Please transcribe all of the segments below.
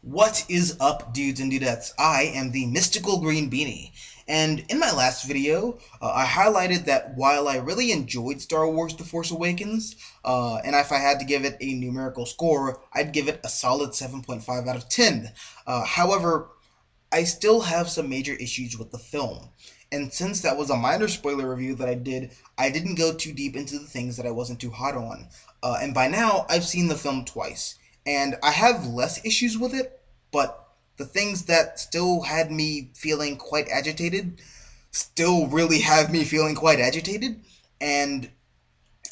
What is up, dudes and dudettes? I am the Mystical Green Beanie, and in my last video, I highlighted that while I really enjoyed Star Wars The Force Awakens, and if I had to give it a numerical score, I'd give it a solid 7.5 out of 10. However, I still have some major issues with the film. And since that was a minor spoiler review that I didn't go too deep into the things that I wasn't too hot on. And by now, I've seen the film twice. And I have less issues with it, but the things that still had me feeling quite agitated still really have me feeling quite agitated. And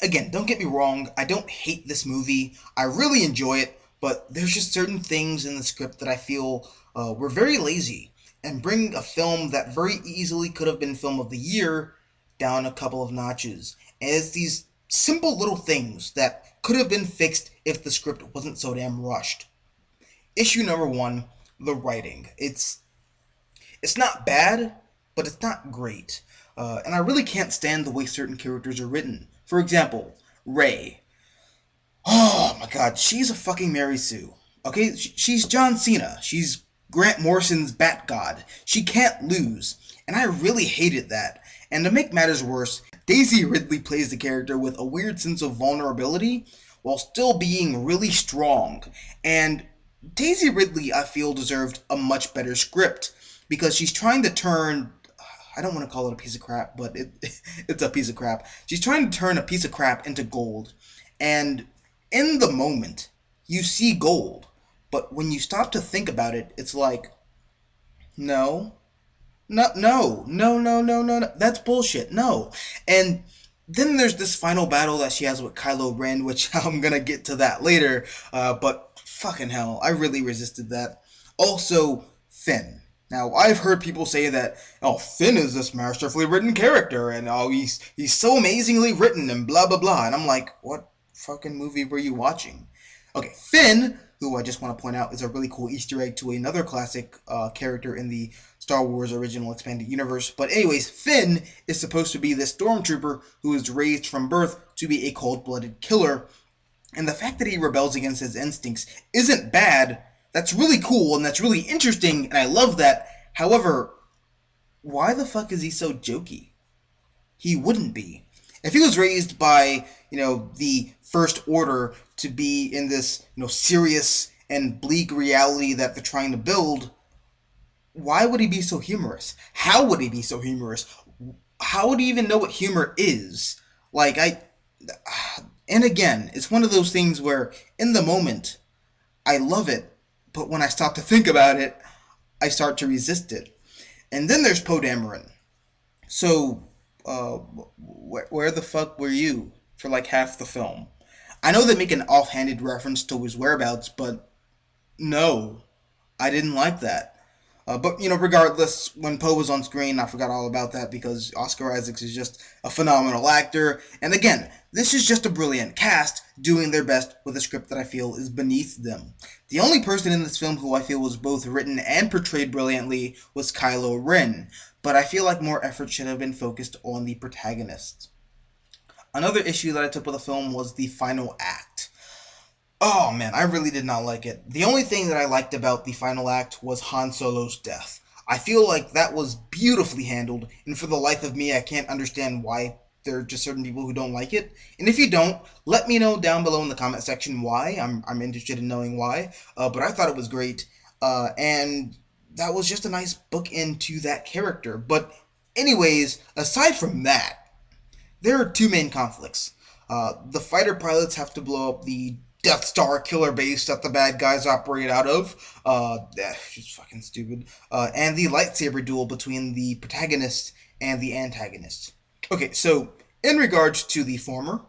again, don't get me wrong, I don't hate this movie. I really enjoy it, but there's just certain things in the script that I feel were very lazy and bring a film that very easily could have been Film of the Year down a couple of notches. And it's these simple little things that could have been fixed if the script wasn't so damn rushed. Issue number one, the writing. It's not bad, but it's not great. And I really can't stand the way certain characters are written. For example, Rey. Oh my god, she's a fucking Mary Sue. Okay, she's John Cena. She's Grant Morrison's Bat God. She can't lose. And I really hated that. And to make matters worse, Daisy Ridley plays the character with a weird sense of vulnerability while still being really strong. And Daisy Ridley, I feel, deserved a much better script because she's trying to turn. I don't want to call it a piece of crap, but it's a piece of crap. She's trying to turn a piece of crap into gold. And in the moment, you see gold. But when you stop to think about it, it's like, no, no. That's bullshit. No. And then there's this final battle that she has with Kylo Ren, which I'm gonna get to that later. But fucking hell, I really resisted that. Also, Finn. Now, I've heard people say that, oh, Finn is this masterfully written character, and oh, he's so amazingly written, and blah blah blah. And I'm like, what fucking movie were you watching? Okay, Finn, who I just want to point out is a really cool Easter egg to another classic character in the Star Wars original expanded universe. But anyways, Finn is supposed to be this stormtrooper who is raised from birth to be a cold-blooded killer. And the fact that he rebels against his instincts isn't bad. That's really cool and that's really interesting, and I love that. However, why the fuck is he so jokey? He wouldn't be. If he was raised by, the First Order to be in this, serious and bleak reality that they're trying to build, why would he be so humorous? How would he be so humorous? How would he even know what humor is? Like, and again, it's one of those things where in the moment, I love it, but when I stop to think about it, I start to resist it. And then there's Poe Dameron. So, where the fuck were you for like half the film? I know they make an offhanded reference to his whereabouts, but no, I didn't like that. But regardless, when Poe was on screen, I forgot all about that because Oscar Isaacs is just a phenomenal actor. And again, this is just a brilliant cast doing their best with a script that I feel is beneath them. The only person in this film who I feel was both written and portrayed brilliantly was Kylo Ren, but I feel like more effort should have been focused on the protagonist. Another issue that I took with the film was the final act. Oh man, I really did not like it. The only thing that I liked about the final act was Han Solo's death. I feel like that was beautifully handled, and for the life of me, I can't understand why there are just certain people who don't like it. And if you don't, let me know down below in the comment section why. I'm interested in knowing why. But I thought it was great, and that was just a nice bookend to that character. But anyways, aside from that, there are two main conflicts. The fighter pilots have to blow up the Death Star killer base that the bad guys operate out of. Just fucking stupid. And the lightsaber duel between the protagonist and the antagonist. Okay, so in regards to the former,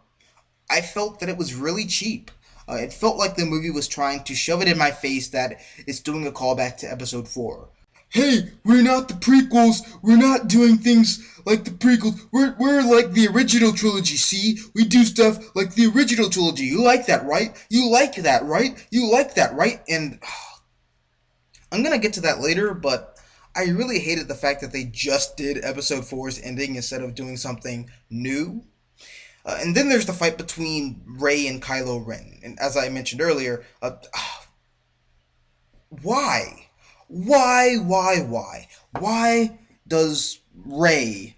I felt that it was really cheap. It felt like the movie was trying to shove it in my face that it's doing a callback to episode 4. Hey, we're not the prequels. We're not doing things like the prequels. We're like the original trilogy, see? We do stuff like the original trilogy. You like that, right? You like that, right? You like that, right? And I'm gonna get to that later, but I really hated the fact that they just did episode 4's ending instead of doing something new. And then there's the fight between Rey and Kylo Ren. And as I mentioned earlier, Why? Why? Why does Rey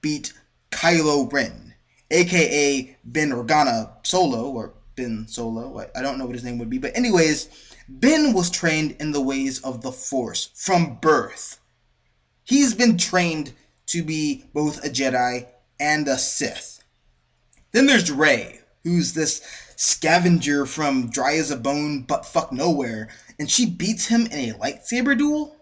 beat Kylo Ren, aka Ben Organa Solo, or Ben Solo? I don't know what his name would be, but anyways, Ben was trained in the ways of the Force from birth. He's been trained to be both a Jedi and a Sith. Then there's Rey, who's this scavenger from dry as a bone but fuck nowhere, and she beats him in a lightsaber duel?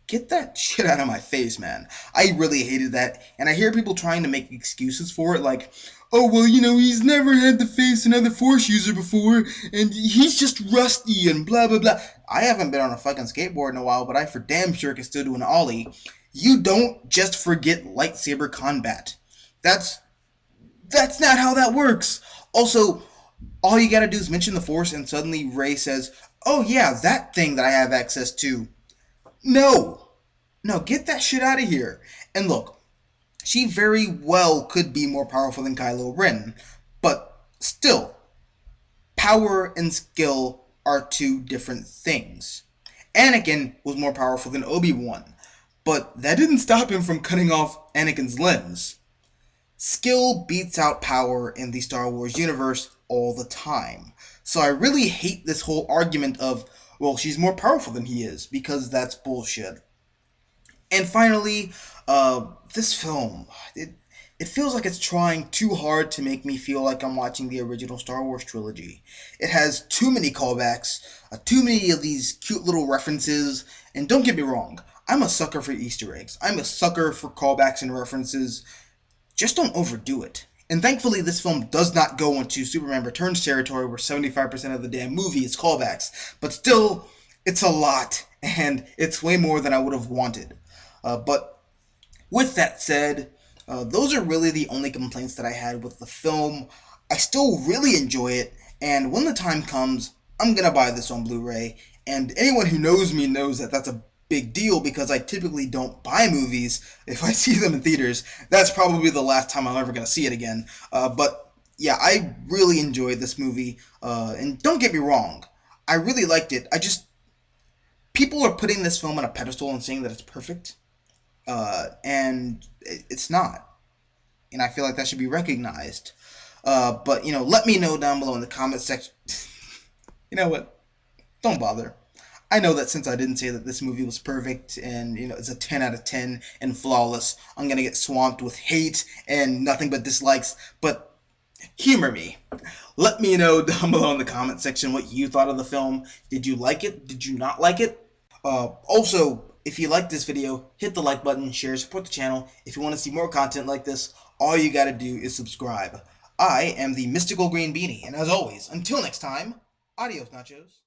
Get that shit out of my face, man. I really hated that, and I hear people trying to make excuses for it, like, oh, well, he's never had to face another Force user before, and he's just rusty and blah, blah, blah. I haven't been on a fucking skateboard in a while, but I for damn sure can still do an ollie. You don't just forget lightsaber combat. That's that's not how that works. Also, all you gotta do is mention the Force, and suddenly Rey says, "Oh yeah, that thing that I have access to." No, no, get that shit out of here. And look, she very well could be more powerful than Kylo Ren, but still, power and skill are two different things. Anakin was more powerful than Obi-Wan, but that didn't stop him from cutting off Anakin's limbs. Skill beats out power in the Star Wars universe all the time. So I really hate this whole argument of, well, she's more powerful than he is, because that's bullshit. And finally, this film, it feels like it's trying too hard to make me feel like I'm watching the original Star Wars trilogy. It has too many callbacks, too many of these cute little references, and don't get me wrong, I'm a sucker for Easter eggs. I'm a sucker for callbacks and references. Just don't overdo it. And thankfully, this film does not go into Superman Returns territory where 75% of the damn movie is callbacks. But still, it's a lot, and it's way more than I would have wanted. But with that said, those are really the only complaints that I had with the film. I still really enjoy it, and when the time comes, I'm gonna buy this on Blu-ray. And anyone who knows me knows that that's a big deal because I typically don't buy movies if I see them in theaters. That's probably the last time I'm ever gonna see it again. But yeah, I really enjoyed this movie, and don't get me wrong, I really liked it. I just people are putting this film on a pedestal and saying that it's perfect, and it's not. And I feel like that should be recognized. But let me know down below in the comment section. You know what? Don't bother. I know that since I didn't say that this movie was perfect and it's a 10 out of 10 and flawless, I'm gonna get swamped with hate and nothing but dislikes. But humor me. Let me know down below in the comment section what you thought of the film. Did you like it? Did you not like it? Also, if you like this video, hit the like button, share, support the channel. If you want to see more content like this, all you gotta do is subscribe. I am the Mystical Green Beanie, and as always, until next time, adios, nachos.